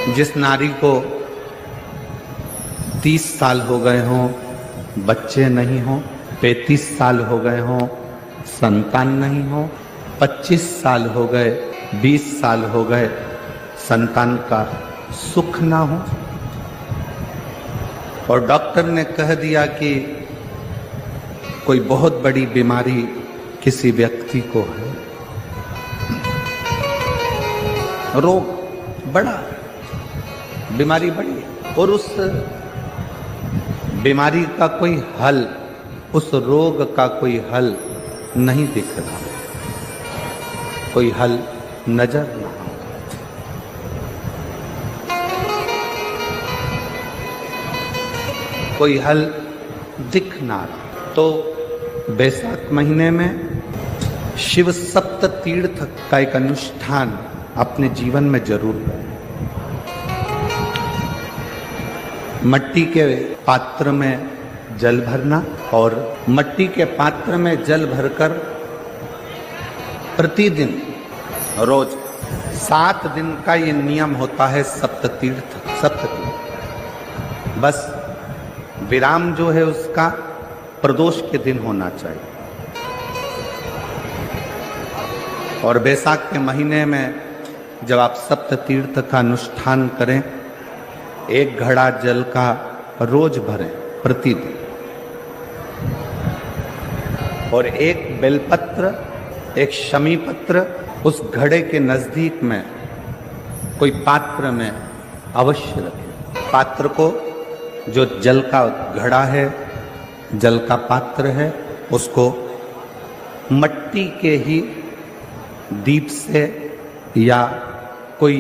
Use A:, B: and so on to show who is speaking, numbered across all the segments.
A: जिस नारी को 30 साल हो गए हों, बच्चे नहीं हों, 35 साल हो गए हों, संतान नहीं हो, 25 साल हो गए, 20 साल हो गए, संतान का सुख ना हो, और डॉक्टर ने कह दिया कि कोई बहुत बड़ी बीमारी किसी व्यक्ति को है, रोग बड़ा, बीमारी बड़ी, और उस बीमारी का कोई हल, उस रोग का कोई हल नहीं दिख रहा, कोई हल नजर ना आता। कोई हल दिख ना रहा। तो बैसाख महीने में शिव सप्त तीर्थ का एक अनुष्ठान अपने जीवन में जरूर करें। मट्टी के पात्र में जल भरना, और मट्टी के पात्र में जल भरकर प्रतिदिन रोज 7 दिन का ये नियम होता है सप्ततीर्थ। बस विराम जो है उसका प्रदोष के दिन होना चाहिए। और बैसाख के महीने में जब आप सप्ततीर्थ का अनुष्ठान करें, 1 घड़ा जल का रोज भरें प्रतिदिन, और 1 बेलपत्र, 1 शमी पत्र उस घड़े के नजदीक में कोई पात्र में अवश्य रखें। पात्र को, जो जल का घड़ा है, जल का पात्र है, उसको मट्टी के ही दीप से या कोई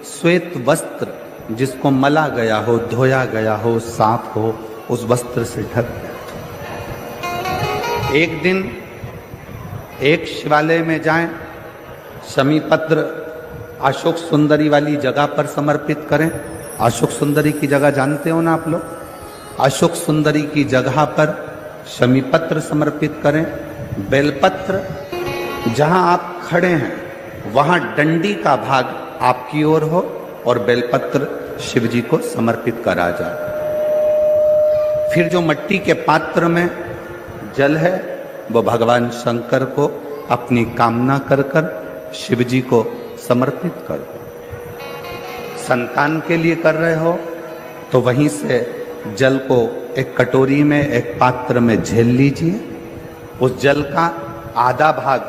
A: श्वेत वस्त्र जिसको मला गया हो, धोया गया हो, साफ हो, उस वस्त्र से ढक दें। एक दिन एक शिवालय में जाएं, शमी पत्र अशोक सुंदरी वाली जगह पर समर्पित करें। अशोक सुंदरी की जगह जानते हो ना आप लोग? अशोक सुंदरी की जगह पर शमी पत्र समर्पित करें। बेलपत्र, जहां आप खड़े हैं वहां डंडी का भाग आपकी ओर हो और बेलपत्र शिव जी को समर्पित करा जाए। फिर जो मट्टी के पात्र में जल है वो भगवान शंकर को अपनी कामना कर कर शिव जी को समर्पित कर दो। संतान के लिए कर रहे हो तो वहीं से जल को एक कटोरी में, एक पात्र में झेल लीजिए। उस जल का आधा भाग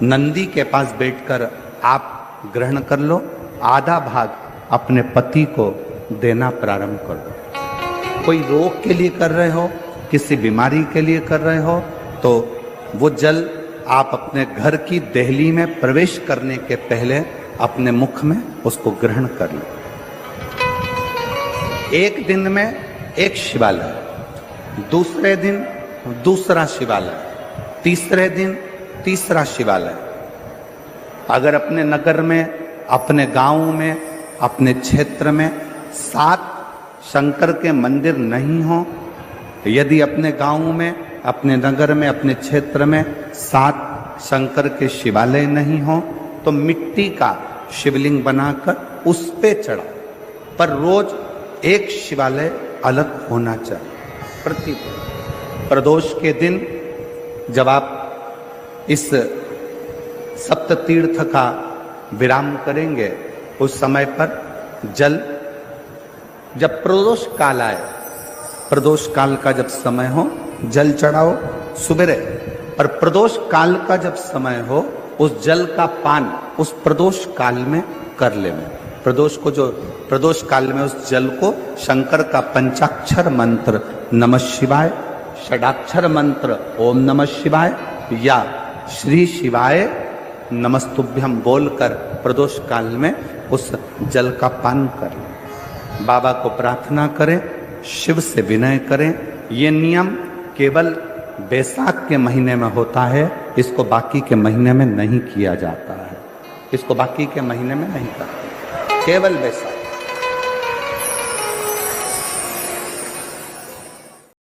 A: नंदी के पास बैठकर आप ग्रहण कर लो, आधा भाग अपने पति को देना प्रारंभ कर दो। कोई रोग के लिए कर रहे हो, किसी बीमारी के लिए कर रहे हो, तो वो जल आप अपने घर की देहली में प्रवेश करने के पहले अपने मुख में उसको ग्रहण कर लो। एक दिन में एक शिवालय, दूसरे दिन दूसरा शिवालय, तीसरे दिन तीसरा शिवालय। अगर अपने नगर में, अपने गांव में, अपने क्षेत्र में 7 शंकर के मंदिर नहीं हो, यदि अपने गांव में, अपने नगर में, अपने क्षेत्र में 7 शंकर के शिवालय नहीं हो, तो मिट्टी का शिवलिंग बनाकर उस पे चढ़ा, पर रोज एक शिवालय अलग होना चाहिए। प्रतिदिन प्रदोष के दिन जब आप इस सप्ततीर्थ का विराम करेंगे, उस समय पर जल, जब प्रदोष काल आए, प्रदोष काल का जब समय हो जल चढ़ाओ सुबेरे, और प्रदोष काल का जब समय हो उस जल का पान उस प्रदोष काल में कर लेना। प्रदोष को, जो प्रदोष काल में उस जल को शंकर का पंचाक्षर मंत्र नमः शिवाय, षडाक्षर मंत्र ओम नमः शिवाय या श्री शिवाय नमस्तुभ्यम बोलकर प्रदोष काल में उस जल का पान करें। बाबा को प्रार्थना करें, शिव से विनय करें। ये नियम केवल बैसाख के महीने में होता है, इसको बाकी के महीने में नहीं किया जाता है। इसको बाकी के महीने में नहीं करते, केवल बैसाख।